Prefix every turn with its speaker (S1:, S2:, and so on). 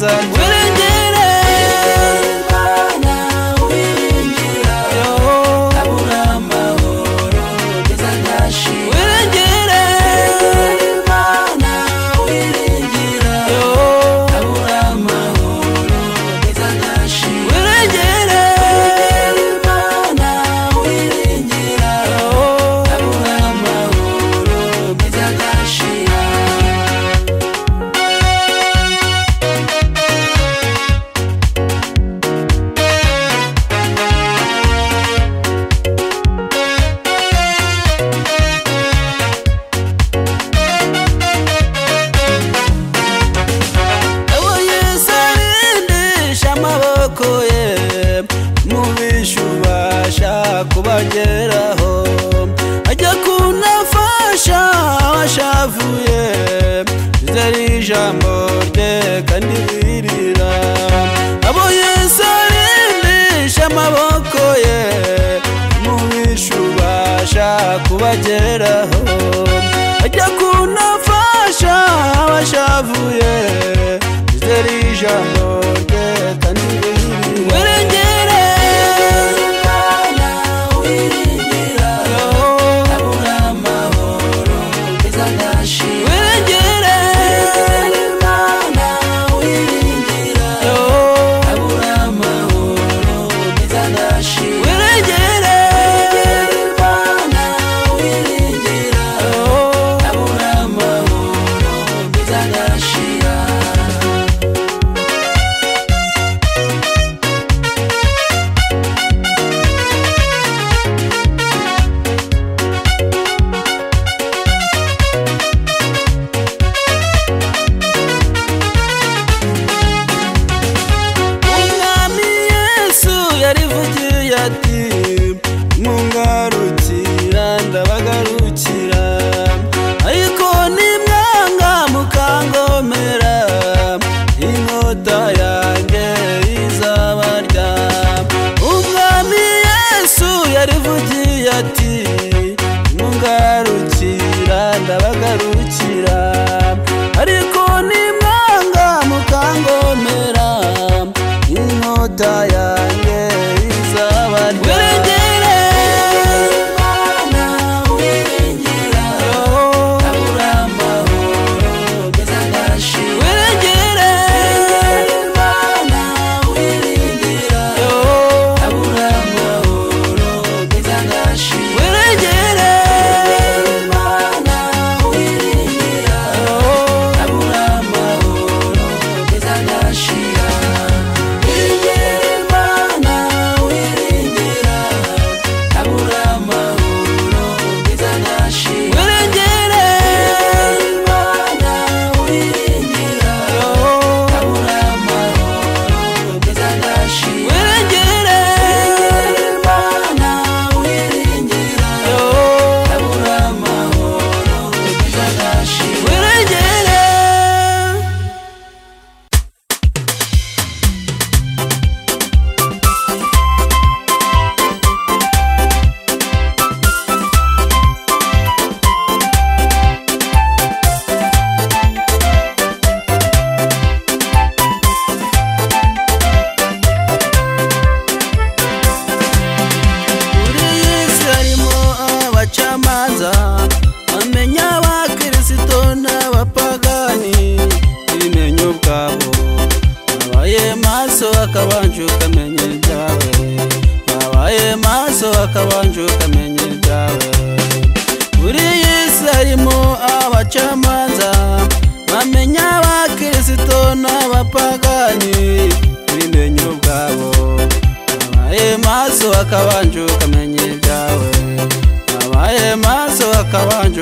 S1: neza wirengere Imana wiringira abura amahoro bwiza ndashima wirengere Imana wiringira abura amahoro bwiza ndashima wirengere Imana wiringira abura amahoro bwiza ndashima kubageraho ajya kunafasha washavuye zari ijambo rye kandi wirira abo Yesu arindisha amaboko ye mubishubasha kubageraho ajya kunafasha washavuye zari ijambo rye kandi wirira ati mungarukira ndabagarukira ariko nimwanga mukangomera inkota yanjye izabarya umwami Yesu yarivugiye ati mungarukira ndabagarukira ariko nimwanga mukangomera inkota yanjye wirengere Imana wiringira abura amahoro bwiza ndashima wirengere Imana wiringira abura amahoro bwiza ndashima wirengere Imana wiringira abura amahoro bwiza ndashima amenya abakristo n'abapagani ibimenyo bwabo abaye maso akabanje ukamenya ibyawe abaye maso akabanje ukamenya ibyawe muri Yesu harimo abacamanza bamenya abakristo n'abapagani ibimenyo bwabo abaye maso akabanje ukamenya ibyawe abaye maso akabanje